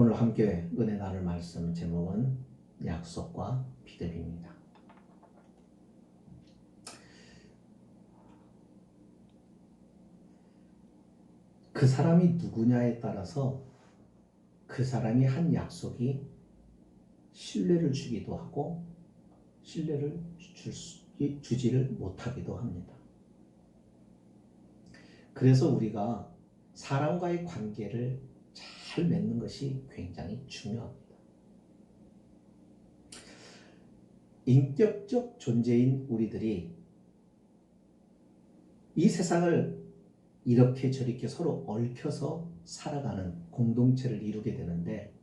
오늘 함께 은혜 나눌 말씀 제목은 약속과 믿음입니다. 그 사람이 누구냐에 따라서 그 사람이 한 약속이 신뢰를 주기도 하고 신뢰를 주지를 못하기도 합니다. 그래서 우리가 사람과의 관계를 잘 맺는 것이 굉장히 중요합니다. 인격적 존재인 우리들이 이 세상을 이렇게 저렇게 서로 얽혀서 살아가는 공동체를 이루게 되는데,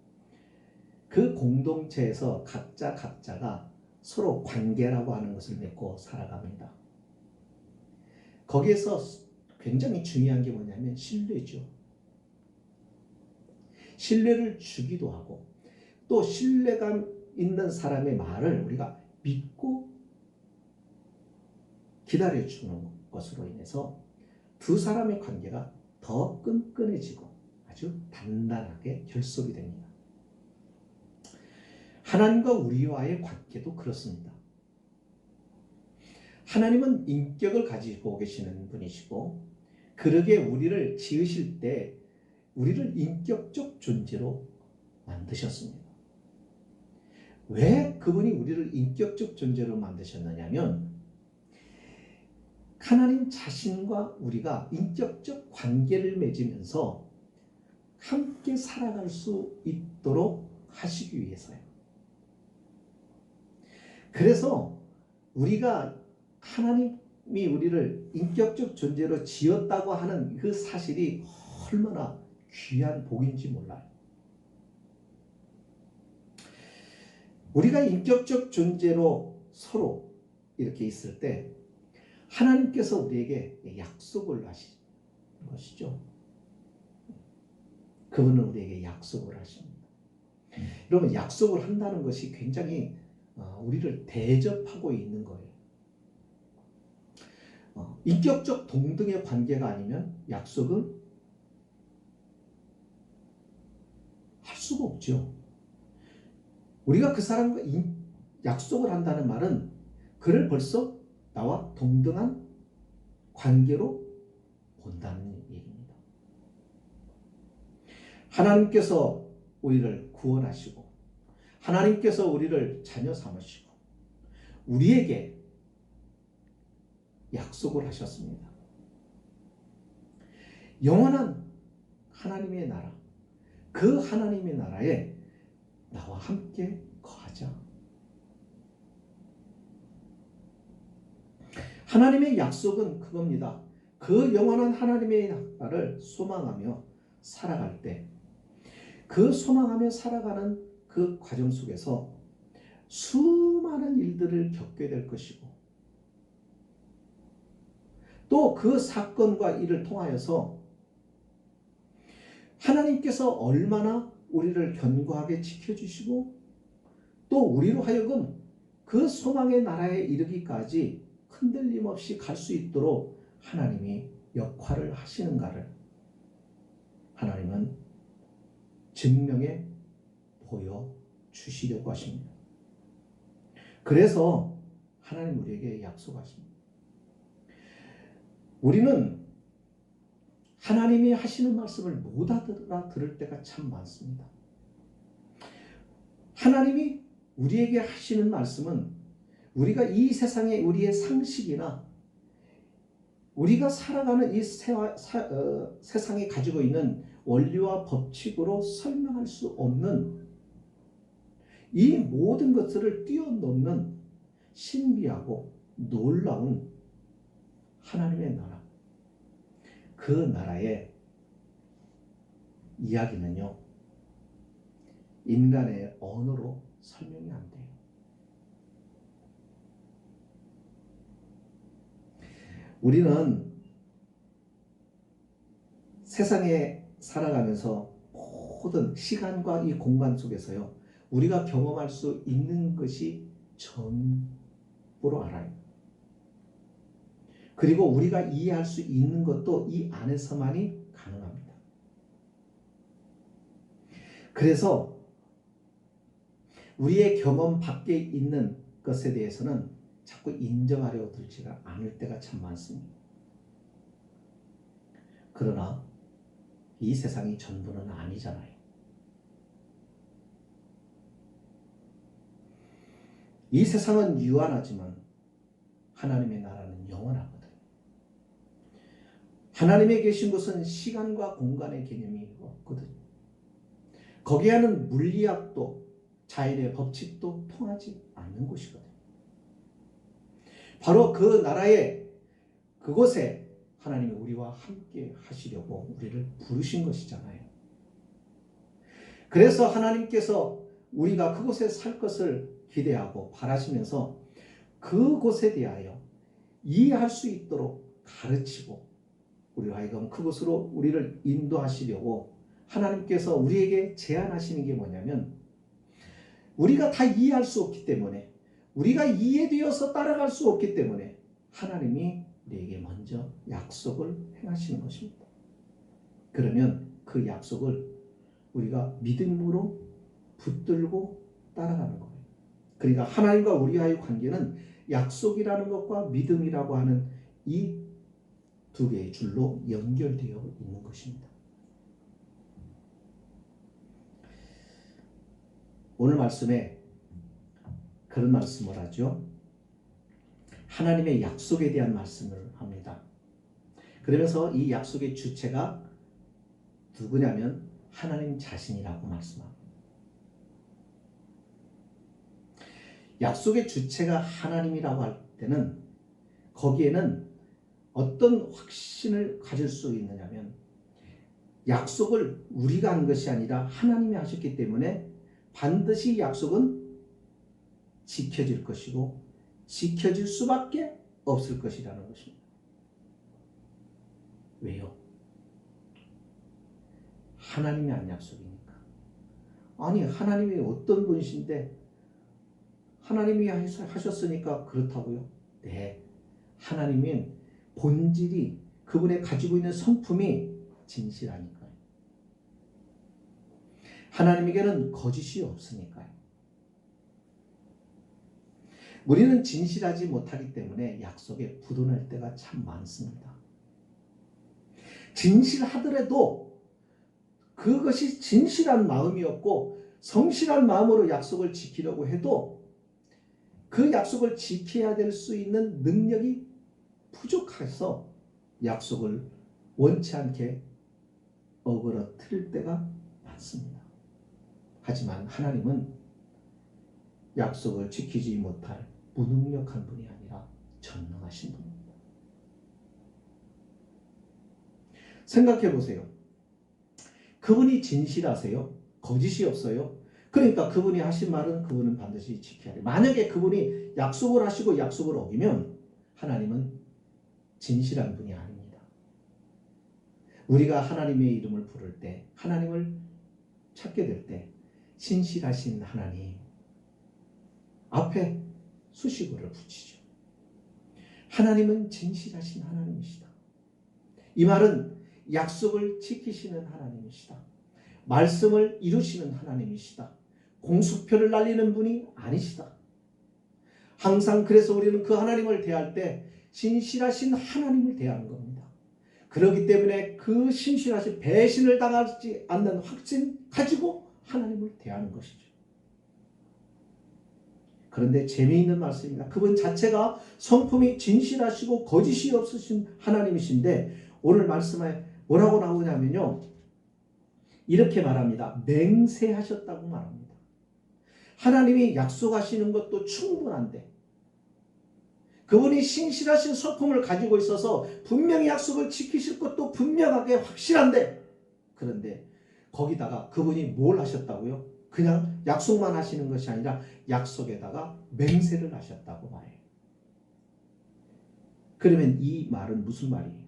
그 공동체에서 각자가 서로 관계라고 하는 것을 맺고 살아갑니다. 거기에서 굉장히 중요한 게 뭐냐면 신뢰죠. 신뢰를 주기도 하고 또 신뢰감 있는 사람의 말을 우리가 믿고 기다려주는 것으로 인해서 두 사람의 관계가 더 끈끈해지고 아주 단단하게 결속이 됩니다. 하나님과 우리와의 관계도 그렇습니다. 하나님은 인격을 가지고 계시는 분이시고, 그러기에 우리를 지으실 때 우리를 인격적 존재로 만드셨습니다. 왜 그분이 우리를 인격적 존재로 만드셨느냐면, 하나님 자신과 우리가 인격적 관계를 맺으면서 함께 살아갈 수 있도록 하시기 위해서요. 그래서 우리가 하나님이 우리를 인격적 존재로 지었다고 하는 그 사실이 얼마나 귀한 복인지 몰라요. 우리가 인격적 존재로 서로 이렇게 있을 때 하나님께서 우리에게 약속을 하시는 것이죠. 그분은 우리에게 약속을 하십니다. 여러분, 약속을 한다는 것이 굉장히 우리를 대접하고 있는 거예요. 인격적 동등의 관계가 아니면 약속은 할 수가 없죠. 우리가 그 사람과 약속을 한다는 말은 그를 벌써 나와 동등한 관계로 본다는 얘기입니다. 하나님께서 우리를 구원하시고 하나님께서 우리를 자녀 삼으시고 우리에게 약속을 하셨습니다. 영원한 하나님의 나라, 그 하나님의 나라에 나와 함께 거하자. 하나님의 약속은 그겁니다. 그 영원한 하나님의 나라를 소망하며 살아갈 때, 그 소망하며 살아가는 그 과정 속에서 수많은 일들을 겪게 될 것이고, 또 그 사건과 일을 통하여서 하나님께서 얼마나 우리를 견고하게 지켜주시고 또 우리로 하여금 그 소망의 나라에 이르기까지 흔들림 없이 갈 수 있도록 하나님이 역할을 하시는가를 하나님은 증명해 보여주시려고 하십니다. 그래서 하나님 우리에게 약속하십니다. 우리는 하나님이 하시는 말씀을 못 알아들을 때가 참 많습니다. 하나님이 우리에게 하시는 말씀은 우리가 이 세상에 우리의 상식이나 우리가 살아가는 이 세상에 가지고 있는 원리와 법칙으로 설명할 수 없는 이 모든 것들을 뛰어넘는 신비하고 놀라운 하나님의 나라, 그 나라의 이야기는요, 인간의 언어로 설명이 안 돼요. 우리는 세상에 살아가면서 모든 시간과 이 공간 속에서요, 우리가 경험할 수 있는 것이 전부로 알아요. 그리고 우리가 이해할 수 있는 것도 이 안에서만이 가능합니다. 그래서 우리의 경험 밖에 있는 것에 대해서는 자꾸 인정하려 들지가 않을 때가 참 많습니다. 그러나 이 세상이 전부는 아니잖아요. 이 세상은 유한하지만 하나님의 나라는 영원하거든요. 하나님의 계신 곳은 시간과 공간의 개념이 없거든요. 거기에는 물리학도 자연의 법칙도 통하지 않는 곳이거든요. 바로 그 나라의 그곳에 하나님이 우리와 함께 하시려고 우리를 부르신 것이잖아요. 그래서 하나님께서 우리가 그곳에 살 것을 기대하고 바라시면서 그곳에 대하여 이해할 수 있도록 가르치고 우리로 하여금 그곳으로 우리를 인도하시려고 하나님께서 우리에게 제안하시는 게 뭐냐면, 우리가 다 이해할 수 없기 때문에, 우리가 이해되어서 따라갈 수 없기 때문에 하나님이 우리에게 먼저 약속을 행하시는 것입니다. 그러면 그 약속을 우리가 믿음으로 붙들고 따라가는 거예요. 그러니까 하나님과 우리와의 관계는 약속이라는 것과 믿음이라고 하는 이 두 개의 줄로 연결되어 있는 것입니다. 오늘 말씀에 그런 말씀을 하죠. 하나님의 약속에 대한 말씀을 합니다. 그러면서 이 약속의 주체가 누구냐면 하나님 자신이라고 말씀합니다. 약속의 주체가 하나님이라고 할 때는 거기에는 어떤 확신을 가질 수 있느냐면, 약속을 우리가 한 것이 아니라 하나님이 하셨기 때문에 반드시 약속은 지켜질 것이고 지켜질 수밖에 없을 것이라는 것입니다. 왜요? 하나님이 한 약속이니까. 아니, 하나님이 어떤 분이신데 하나님이 하셨으니까 그렇다고요? 네, 하나님은 본질이, 그분의 가지고 있는 성품이 진실하니까요. 하나님에게는 거짓이 없으니까요. 우리는 진실하지 못하기 때문에 약속에 부도날 때가 참 많습니다. 진실하더라도 그것이 진실한 마음이었고 성실한 마음으로 약속을 지키려고 해도 그 약속을 지켜야 될 수 있는 능력이 부족해서 약속을 원치 않게 어그러뜨릴 때가 많습니다. 하지만 하나님은 약속을 지키지 못할 무능력한 분이 아니라 전능하신 분입니다. 생각해 보세요. 그분이 진실하세요? 거짓이 없어요? 그러니까 그분이 하신 말은 그분은 반드시 지켜야 돼요. 만약에 그분이 약속을 하시고 약속을 어기면 하나님은 진실한 분이 아닙니다. 우리가 하나님의 이름을 부를 때, 하나님을 찾게 될 때 신실하신 하나님 앞에 수식어를 붙이죠. 하나님은 진실하신 하나님이시다. 이 말은 약속을 지키시는 하나님이시다. 말씀을 이루시는 하나님이시다. 공수표를 날리는 분이 아니시다. 항상 그래서 우리는 그 하나님을 대할 때 신실하신 하나님을 대하는 겁니다. 그렇기 때문에 그 신실하신, 배신을 당하지 않는 확신 가지고 하나님을 대하는 것이죠. 그런데 재미있는 말씀입니다. 그분 자체가 성품이 진실하시고 거짓이 없으신 하나님이신데 오늘 말씀에 뭐라고 나오냐면요, 이렇게 말합니다. 맹세하셨다고 말합니다. 하나님이 약속하시는 것도 충분한데 그분이 신실하신 성품을 가지고 있어서 분명히 약속을 지키실 것도 분명하게 확실한데, 그런데 거기다가 그분이 뭘 하셨다고요? 그냥 약속만 하시는 것이 아니라 약속에다가 맹세를 하셨다고 말해요. 그러면 이 말은 무슨 말이에요?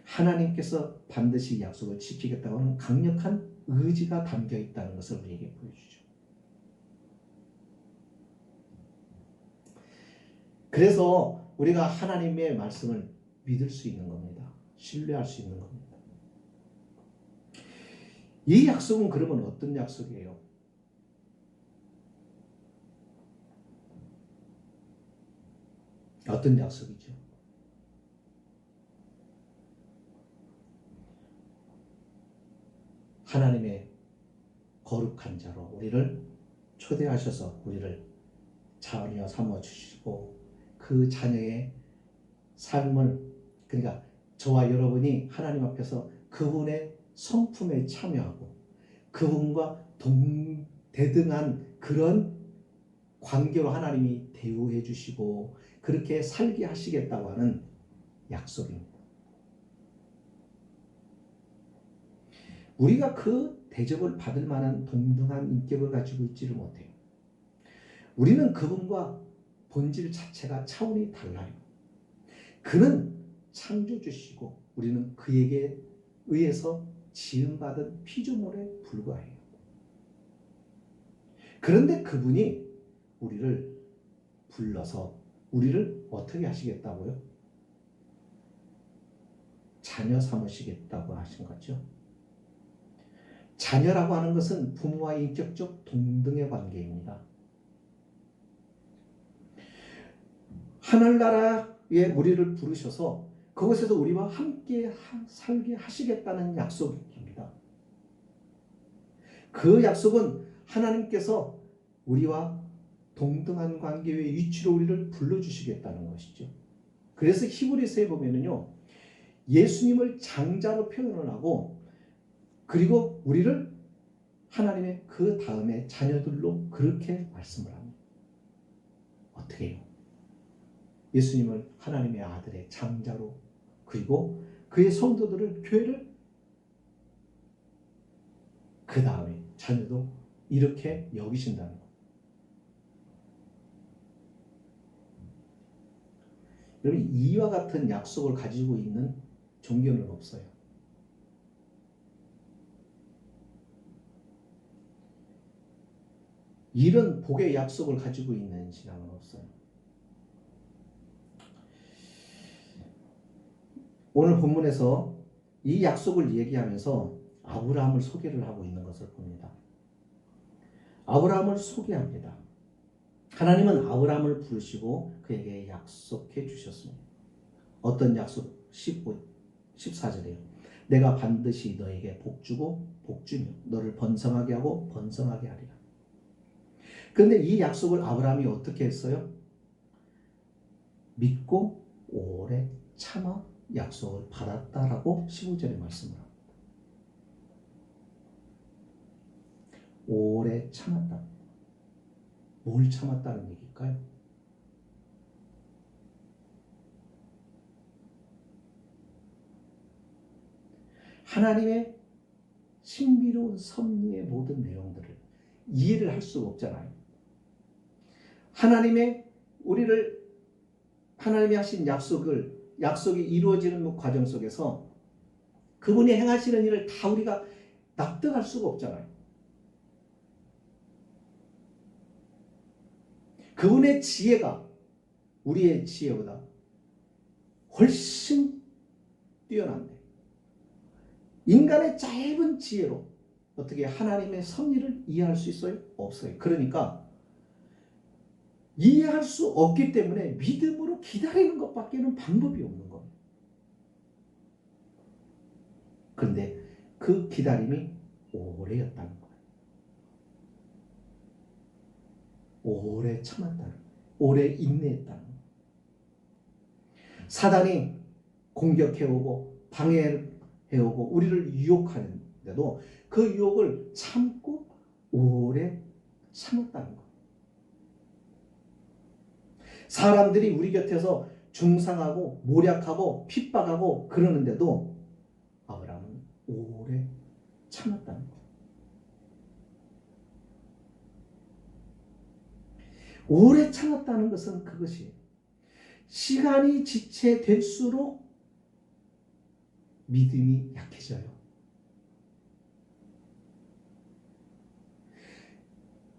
하나님께서 반드시 약속을 지키겠다고 하는 강력한 의지가 담겨 있다는 것을 우리에게 보여주죠. 그래서 우리가 하나님의 말씀을 믿을 수 있는 겁니다. 신뢰할 수 있는 겁니다. 이 약속은 그러면 어떤 약속이에요? 어떤 약속이죠? 하나님의 거룩한 자로 우리를 초대하셔서 우리를 자녀 삼아 주시고 그 자녀의 삶을, 그러니까 저와 여러분이 하나님 앞에서 그분의 성품에 참여하고 그분과 대등한 그런 관계로 하나님이 대우해 주시고 그렇게 살게 하시겠다고 하는 약속입니다. 우리가 그 대접을 받을 만한 동등한 인격을 가지고 있지를 못해요. 우리는 그분과 본질 자체가 차원이 달라요. 그는 창조주시고 우리는 그에게 의해서 지음받은 피조물에 불과해요. 그런데 그분이 우리를 불러서 우리를 어떻게 하시겠다고요? 자녀 삼으시겠다고 하신 거죠. 자녀라고 하는 것은 부모와 인격적 동등의 관계입니다. 하늘나라에 우리를 부르셔서 그곳에서 우리와 함께 살게 하시겠다는 약속입니다. 그 약속은 하나님께서 우리와 동등한 관계의 위치로 우리를 불러주시겠다는 것이죠. 그래서 히브리서에 보면은요, 예수님을 장자로 표현을 하고 그리고 우리를 하나님의 그 다음에 자녀들로 그렇게 말씀을 합니다. 어떻게 해요? 예수님을 하나님의 아들의 장자로 그리고 그의 성도들을, 교회를 그 다음에 자녀도 이렇게 여기신다는 것. 여러분, 이와 같은 약속을 가지고 있는 종교는 없어요. 이런 복의 약속을 가지고 있는 신앙은 없어요. 오늘 본문에서 이 약속을 얘기하면서 아브라함을 소개를 하고 있는 것을 봅니다. 아브라함을 소개합니다. 하나님은 아브라함을 부르시고 그에게 약속해 주셨습니다. 어떤 약속? 14절이에요. 내가 반드시 너에게 복주고 복주며 너를 번성하게 하고 번성하게 하리라. 그런데 이 약속을 아브라함이 어떻게 했어요? 믿고 오래 참아 약속을 받았다라고 15절에 말씀을 합니다. 오래 참았다. 뭘 참았다는 얘기일까요? 하나님의 신비로운 섭리의 모든 내용들을 이해를 할 수가 없잖아요. 하나님이 하신 약속이 이루어지는 과정 속에서 그분이 행하시는 일을 다 우리가 납득할 수가 없잖아요. 그분의 지혜가 우리의 지혜보다 훨씬 뛰어난데 인간의 짧은 지혜로 어떻게 하나님의 섭리를 이해할 수 있어요? 없어요. 그러니까 이해할 수 없기 때문에 믿음으로 기다리는 것밖에는 방법이 없는 거예요. 그런데 그 기다림이 오래였다는 거예요. 오래 참았다는 거예요. 오래 인내했다는 거예요. 사단이 공격해오고 방해해오고 우리를 유혹하는데도 그 유혹을 참고 오래 참았다는 거예요. 사람들이 우리 곁에서 중상하고 모략하고 핍박하고 그러는데도 아브라함은 오래 참았다는 거예요. 오래 참았다는 것은 그것이에요. 시간이 지체될수록 믿음이 약해져요.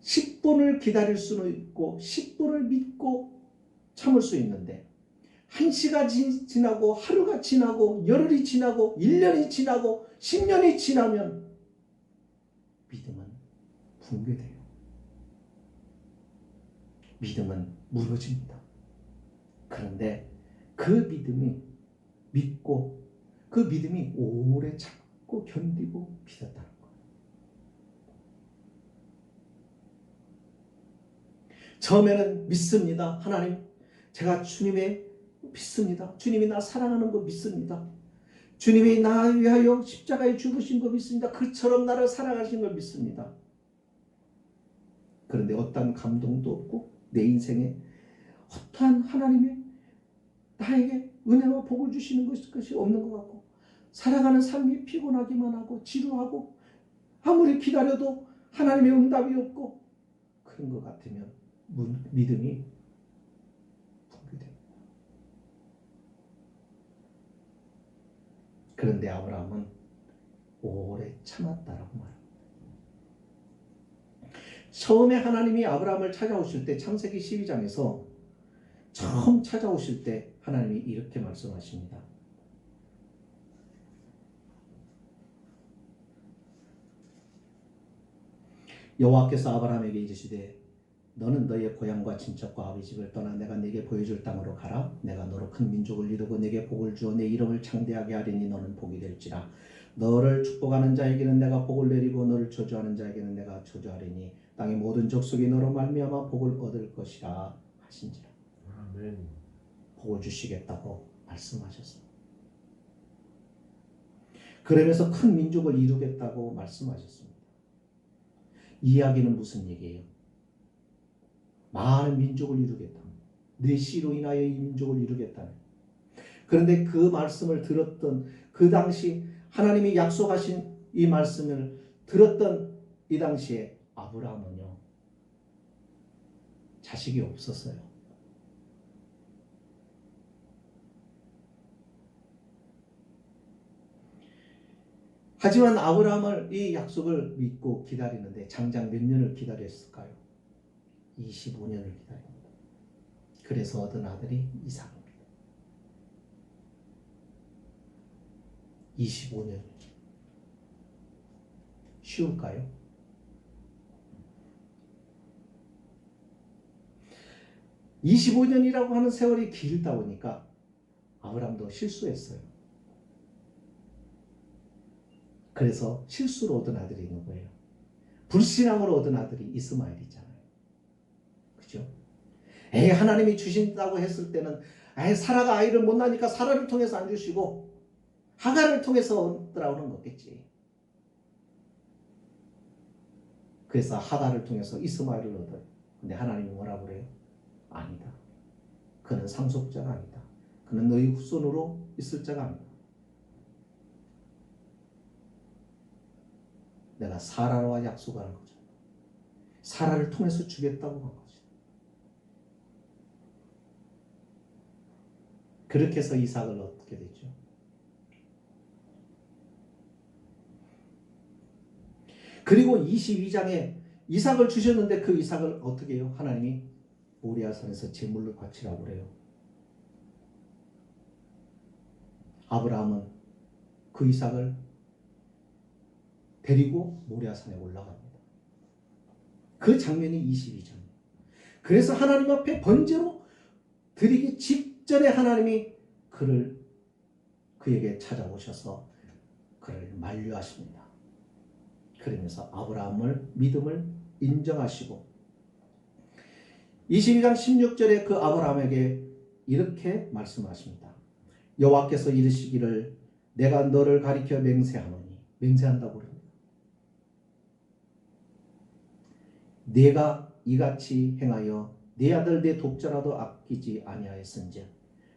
10분을 기다릴 수는 있고 10분을 믿고 참을 수 있는데 1시간이 지나고 하루가 지나고 열흘이 지나고 1년이 지나고 10년이 지나면 믿음은 붕괴돼요. 믿음은 무너집니다. 그런데 그 믿음이 믿고 그 믿음이 오래 참고 견디고 믿었다는 거예요. 처음에는 믿습니다. 하나님, 제가 주님의 믿습니다. 주님이 나 사랑하는 거 믿습니다. 주님이 나 위하여 십자가에 죽으신 거 믿습니다. 그처럼 나를 사랑하신 걸 믿습니다. 그런데 어떠한 감동도 없고 내 인생에 어떠한 하나님의 나에게 은혜와 복을 주시는 것이 없는 것 같고 살아가는 삶이 피곤하기만 하고 지루하고 아무리 기다려도 하나님의 응답이 없고 그런 것 같으면 믿음이 붕괴됩니다. 그런데 아브라함은 오래 참았다라고 말합니다. 처음에 하나님이 아브라함을 찾아오실 때 창세기 12장에서 처음 찾아오실 때 하나님이 이렇게 말씀하십니다. 여호와께서 아브라함에게 이르시되 너는 너의 고향과 친척과 아버지 집을 떠나 내가 네게 보여줄 땅으로 가라. 내가 너로 큰 민족을 이루고 네게 복을 주어 내 이름을 창대하게 하리니 너는 복이 될지라. 너를 축복하는 자에게는 내가 복을 내리고 너를 저주하는 자에게는 내가 저주하리니 땅의 모든 족속이 너로 말미암아 복을 얻을 것이라 하신지라. 아멘. 복을 주시겠다고 말씀하셨습니다. 그러면서 큰 민족을 이루겠다고 말씀하셨습니다. 이 이야기는 무슨 얘기예요? 많은 민족을 이루겠다. 내 씨로 인하여 이 민족을 이루겠다. 그런데 그 말씀을 들었던 그 당시 하나님이 약속하신 이 말씀을 들었던 이 당시에 아브라함은요 자식이 없었어요. 하지만 아브라함을 이 약속을 믿고 기다리는데 장장 몇 년을 기다렸을까요? 25년을 기다립니다. 그래서 얻은 아들이 이삭입니다. 25년. 쉬울까요? (25년이라고) 하는 세월이 길다 보니까 아브라함도 실수했어요. 그래서 실수로 얻은 아들이 누구예요? 불신앙으로 얻은 아들이 이스마엘이잖아요. 그죠? 하나님이 주신다고 했을 때는 사라가 아이를 못 낳으니까 사라를 통해서 안 주시고 하갈을 통해서 얻으라는 거겠지. 그래서 하갈을 통해서 이스마엘을 얻어요. 근데 하나님이 뭐라고 그래요? 아니다. 그는 상속자가 아니다. 그는 너희 후손으로 있을 자가 아니다. 내가 사라와 약속을 한 거죠. 사라를 통해서 주겠다고 한 거죠. 그렇게 해서 이삭을 얻게 됐죠. 그리고 22장에 이삭을 주셨는데 그 이삭을 어떻게 해요? 하나님이 모리아산에서 제물로 바치라고 그래요. 아브라함은 그 이삭을 데리고 모리아산에 올라갑니다. 그 장면이 22장이에요. 그래서 하나님 앞에 번제로 드리기 직전에 하나님이 그에게 찾아오셔서 그를 만류하십니다. 그러면서 아브라함을 믿음을 인정하시고 22장 16절에 그 아브라함에게 이렇게 말씀하십니다. 여호와께서 이르시기를 내가 너를 가리켜 맹세하노니, 맹세한다고 그럽니다. 내가 이같이 행하여 네 아들 네 독자라도 아끼지 아니하였은즉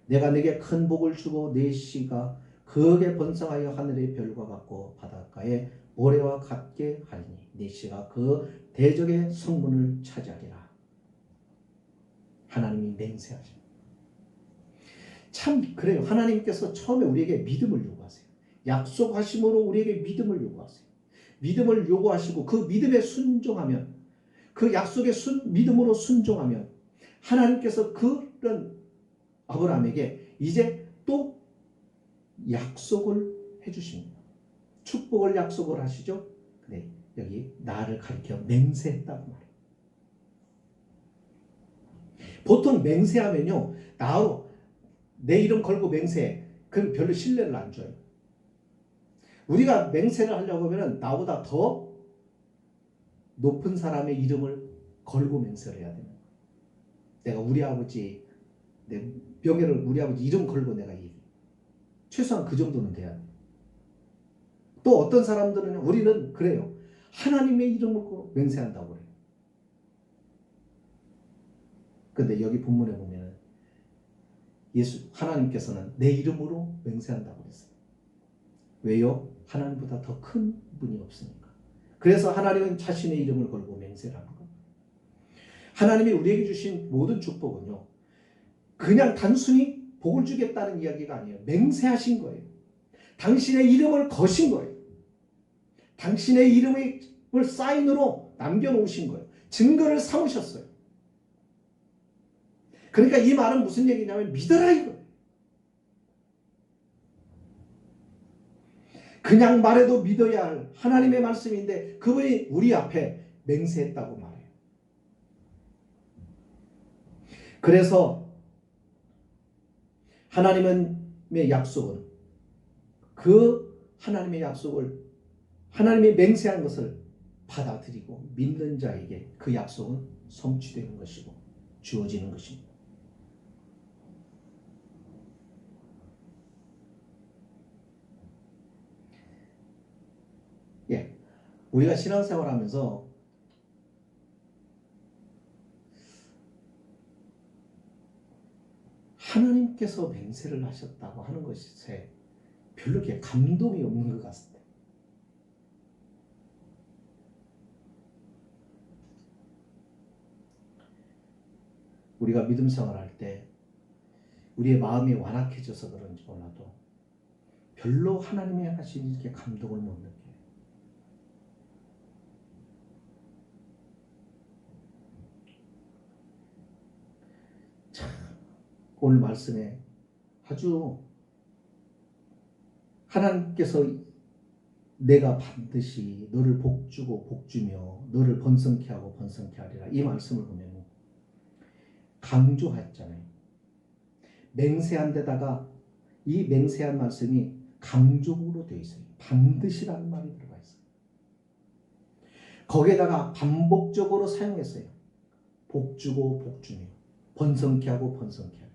내가 네게 큰 복을 주고 네 씨가 극에 번성하여 하늘의 별과 같고 바닷가의 모래와 같게 하리니 네 씨가 그 대적의 성문을 차지하리라. 하나님이 맹세하십니다. 참 그래요. 하나님께서 처음에 우리에게 믿음을 요구하세요. 약속하심으로 우리에게 믿음을 요구하세요. 믿음을 요구하시고 그 믿음에 순종하면, 그 약속에 믿음으로 순종하면 하나님께서 그런 아브라함에게 이제 또 약속을 해주십니다. 축복을 약속을 하시죠. 네, 여기 나를 가리켜 맹세했다고 말해요. 보통 맹세하면요, 나로 내 이름 걸고 맹세해. 그럼 별로 신뢰를 안 줘요. 우리가 맹세를 하려고 하면 나보다 더 높은 사람의 이름을 걸고 맹세를 해야 되는 거예요. 내가 우리 아버지, 내 명예를 우리 아버지 이름 걸고 내가 얘기해. 최소한 그 정도는 돼야 돼. 또 어떤 사람들은 우리는 그래요. 하나님의 이름을 걸고 맹세한다고 그래요. 근데 여기 본문에 보면 하나님께서는 내 이름으로 맹세한다고 그랬어요. 왜요? 하나님보다 더 큰 분이 없으니까. 그래서 하나님은 자신의 이름을 걸고 맹세를 하는 거예요. 하나님이 우리에게 주신 모든 축복은요, 그냥 단순히 복을 주겠다는 이야기가 아니에요. 맹세하신 거예요. 당신의 이름을 거신 거예요. 당신의 이름을 사인으로 남겨놓으신 거예요. 증거를 삼으셨어요. 그러니까 이 말은 무슨 얘기냐면 믿어라 이거예요. 그냥 말해도 믿어야 할 하나님의 말씀인데 그분이 우리 앞에 맹세했다고 말해요. 그래서 하나님의 약속은 그 하나님의 약속을 하나님이 맹세한 것을 받아들이고 믿는 자에게 그 약속은 성취되는 것이고 주어지는 것입니다. 예, 우리가 신앙생활하면서 하나님께서 맹세를 하셨다고 하는 것에 별로 이렇게 감동이 없는 것 같습니다. 우리가 믿음 생활할 때 우리의 마음이 완악해져서 그런지 몰라도 별로 하나님이 하신 이렇게 감동을 못 느껴요. 참, 오늘 말씀에 아주 하나님께서 내가 반드시 너를 복주고 복주며 너를 번성케 하고 번성케 하리라 이 말씀을 보면 강조했잖아요. 맹세한 데다가 이 맹세한 말씀이 강조로 되어 있어요. 반드시라는 말이 들어가 있어요. 거기에다가 반복적으로 사용했어요. 복주고 복주며 번성케 하고 번성케 하리라.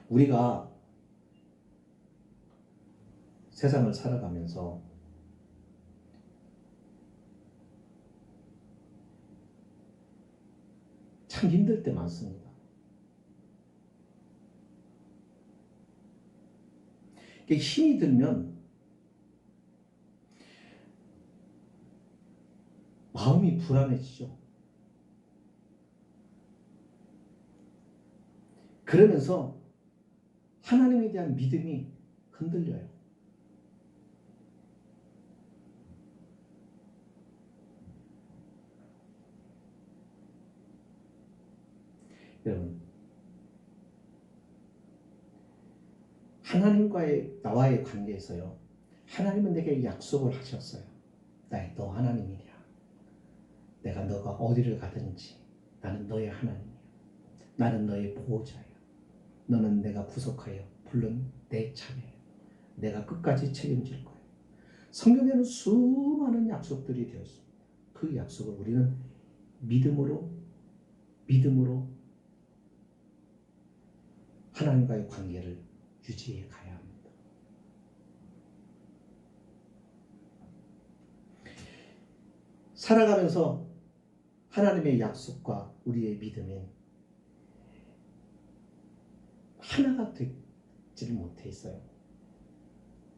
우리가 세상을 살아가면서 참 힘들 때 많습니다. 힘이 들면 마음이 불안해지죠. 그러면서 하나님에 대한 믿음이 흔들려요. 여러분, 하나님과의 나와의 관계에서요, 하나님은 내게 약속을 하셨어요. 너 하나님이냐. 내가 너가 어디를 가든지 나는 너의 하나님이야. 나는 너의 보호자야. 너는 내가 구속하여 불른 내 자녀야. 내가 끝까지 책임질 거야. 성경에는 수많은 약속들이 되어 있습니다. 그 약속을 우리는 믿음으로 하나님과의 관계를 유지해 가야 합니다. 살아가면서 하나님의 약속과 우리의 믿음이 하나가 되지를 못해 있어요.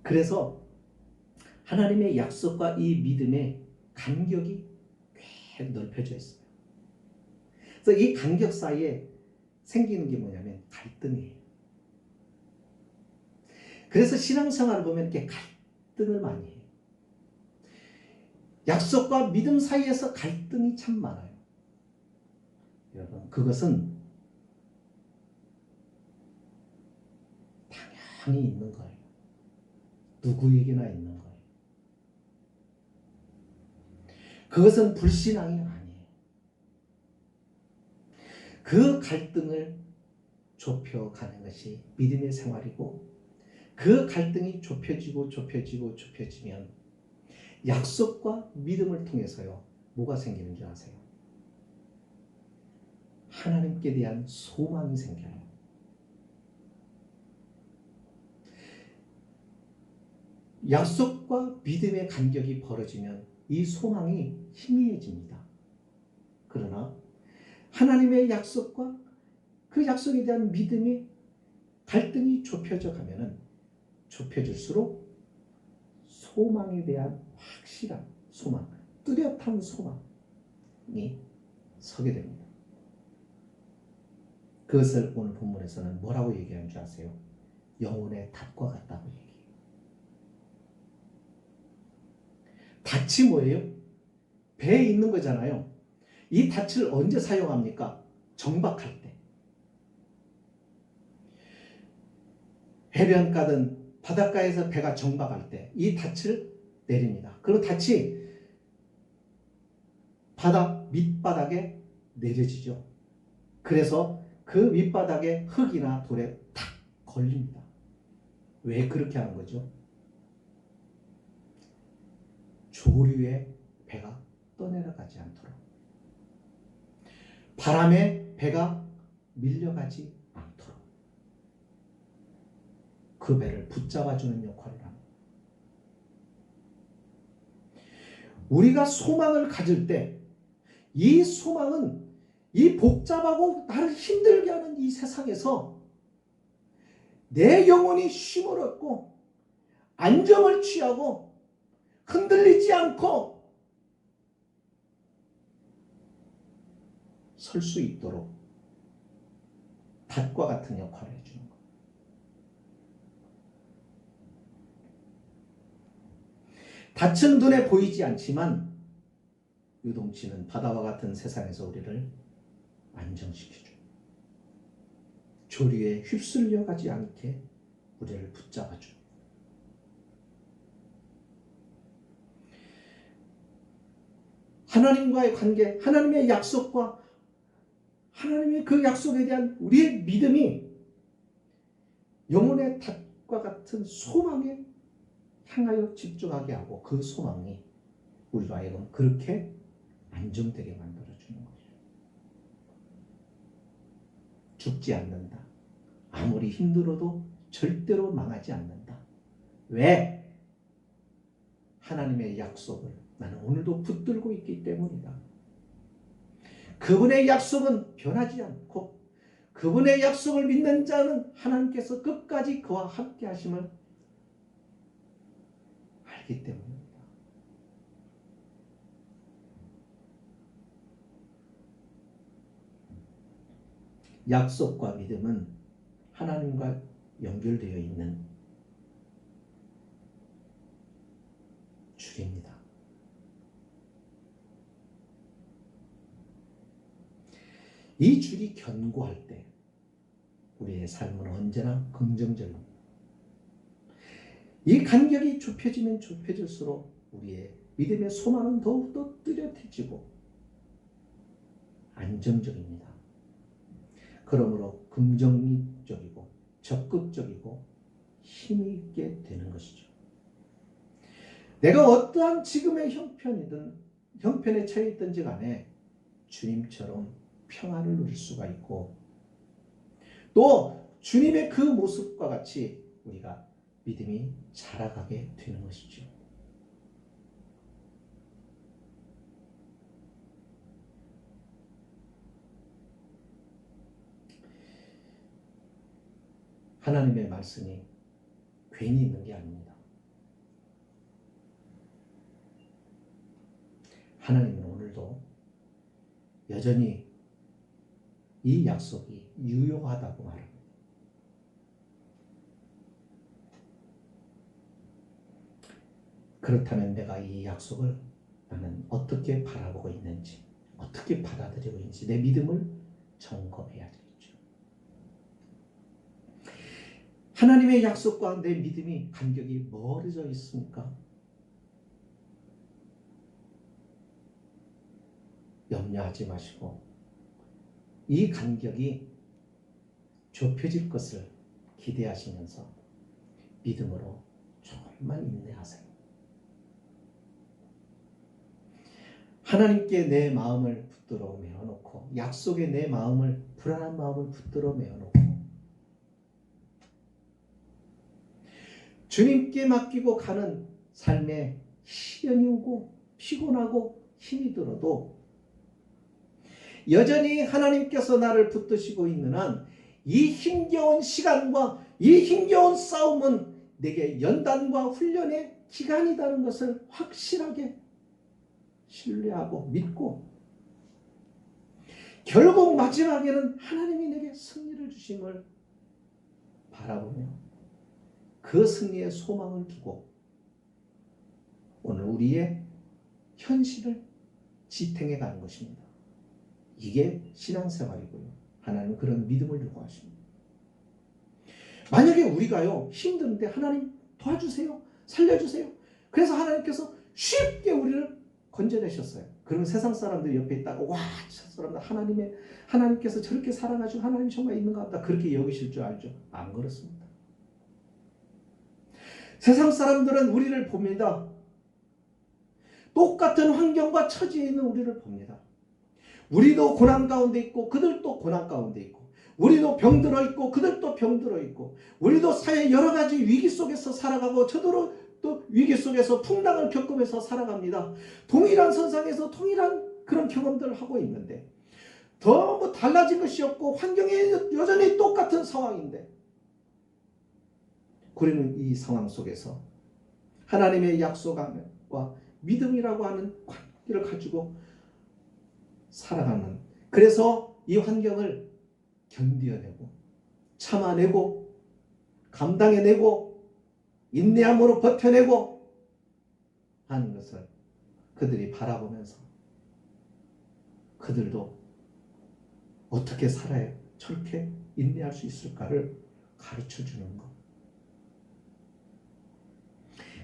그래서 하나님의 약속과 이 믿음의 간격이 꽤 넓혀져 있어요. 그래서 이 간격 사이에 생기는 게 뭐냐면 갈등이에요. 그래서 신앙생활을 보면 이렇게 갈등을 많이 해요. 약속과 믿음 사이에서 갈등이 참 많아요. 여러분, 그것은 당연히 있는 거예요. 누구에게나 있는 거예요. 그것은 불신앙이 아니에요. 그 갈등을 좁혀가는 것이 믿음의 생활이고, 그 갈등이 좁혀지면 약속과 믿음을 통해서요, 뭐가 생기는 줄 아세요? 하나님께 대한 소망이 생겨요. 약속과 믿음의 간격이 벌어지면 이 소망이 희미해집니다. 그러나 하나님의 약속과 그 약속에 대한 믿음이 갈등이 좁혀질수록 소망에 대한 확실한 소망, 뚜렷한 소망이 서게 됩니다. 그것을 오늘 본문에서는 뭐라고 얘기하는 줄 아세요? 영혼의 닷과 같다고 얘기해요. 닷이 뭐예요? 배에 있는 거잖아요. 이 닷을 언제 사용합니까? 정박할 때. 해변가든 바닷가에서 배가 정박할 때 이 닷을 내립니다. 그리고 닷이 바다 밑바닥에 내려지죠. 그래서 그 밑바닥에 흙이나 돌에 탁 걸립니다. 왜 그렇게 하는 거죠? 조류에 배가 떠내려가지 않도록, 바람에 배가 밀려가지 않도록 그 배를 붙잡아주는 역할을 합니다. 우리가 소망을 가질 때 이 소망은 이 복잡하고 나를 힘들게 하는 이 세상에서 내 영혼이 쉼을 얻고 안정을 취하고 흔들리지 않고 설 수 있도록 닷과 같은 역할을 해주는 거예요. 닷은 눈에 보이지 않지만 유동치는 바다와 같은 세상에서 우리를 안정시켜줘요. 조류에 휩쓸려 가지 않게 우리를 붙잡아줘요. 하나님과의 관계, 하나님의 약속과 하나님의 그 약속에 대한 우리의 믿음이 영혼의 닷과 같은 소망에 향하여 집중하게 하고, 그 소망이 우리로 하여금 그렇게 안정되게 만들어주는 거죠. 죽지 않는다. 아무리 힘들어도 절대로 망하지 않는다. 왜? 하나님의 약속을 나는 오늘도 붙들고 있기 때문이다. 그분의 약속은 변하지 않고, 그분의 약속을 믿는 자는 하나님께서 끝까지 그와 함께 하심을 알기 때문입니다. 약속과 믿음은 하나님과 연결되어 있는 줄입니다. 이 줄이 견고할 때 우리의 삶은 언제나 긍정적입니다. 이 간격이 좁혀지면 좁혀질수록 우리의 믿음의 소망은 더욱더 뚜렷해지고 안정적입니다. 그러므로 긍정적이고 적극적이고 힘이 있게 되는 것이죠. 내가 어떠한 지금의 형편에 처해 있든지 간에 주님처럼 평안을 누릴 수가 있고, 또 주님의 그 모습과 같이 우리가 믿음이 자라가게 되는 것이죠. 하나님의 말씀이 괜히 있는 게 아닙니다. 하나님은 오늘도 여전히 이 약속이 유효하다고 말합니다. 그렇다면 내가 이 약속을 나는 어떻게 바라보고 있는지, 어떻게 받아들이고 있는지, 내 믿음을 점검해야 되겠죠. 하나님의 약속과 내 믿음이 간격이 멀어져 있습니까? 염려하지 마시고 이 간격이 좁혀질 것을 기대하시면서 믿음으로 조금만 인내하세요. 하나님께 내 마음을 붙들어 메어놓고 약속에 내 마음을 불안한 마음을 붙들어 메어놓고 주님께 맡기고 가는 삶에 시련이 오고 피곤하고 힘이 들어도 여전히 하나님께서 나를 붙드시고 있는 한 이 힘겨운 시간과 이 힘겨운 싸움은 내게 연단과 훈련의 기간이라는 것을 확실하게 신뢰하고 믿고 결국 마지막에는 하나님이 내게 승리를 주심을 바라보며 그 승리의 소망을 두고 오늘 우리의 현실을 지탱해 가는 것입니다. 이게 신앙생활이고요. 하나님은 그런 믿음을 요구하십니다. 만약에 우리가요 힘든데 하나님 도와주세요. 살려주세요. 그래서 하나님께서 쉽게 우리를 건져내셨어요. 그러면 세상 사람들이 옆에 있다가 와, 저 사람들 하나님께서 저렇게 살아가지고 하나님 정말 있는가 보다 그렇게 여기실 줄 알죠? 안 그렇습니다. 세상 사람들은 우리를 봅니다. 똑같은 환경과 처지에 있는 우리를 봅니다. 우리도 고난 가운데 있고 그들도 고난 가운데 있고 우리도 병들어 있고 그들도 병들어 있고 우리도 사회 여러 가지 위기 속에서 살아가고 저도 또 위기 속에서 풍랑을 겪으면서 살아갑니다. 동일한 선상에서 동일한 그런 경험들을 하고 있는데 더 달라진 것이 없고 환경이 여전히 똑같은 상황인데 우리는 이 상황 속에서 하나님의 약속과 믿음이라고 하는 관계를 가지고 살아가는 그래서 이 환경을 견뎌내고 참아내고 감당해내고 인내함으로 버텨내고 하는 것을 그들이 바라보면서 그들도 어떻게 살아야 저렇게 인내할 수 있을까를 가르쳐주는 것.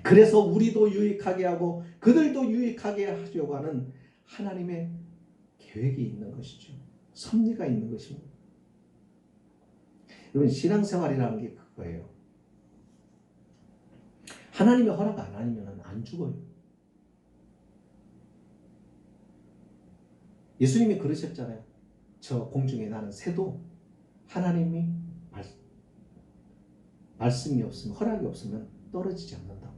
그래서 우리도 유익하게 하고 그들도 유익하게 하려고 하는 하나님의 계획이 있는 것이죠. 섭리가 있는 것입니다. 여러분 신앙생활이라는 게 그거예요. 하나님의 허락 안 아니면 안 죽어요. 예수님이 그러셨잖아요. 저 공중에 나는 새도 하나님이 말씀이 없으면 허락이 없으면 떨어지지 않는다.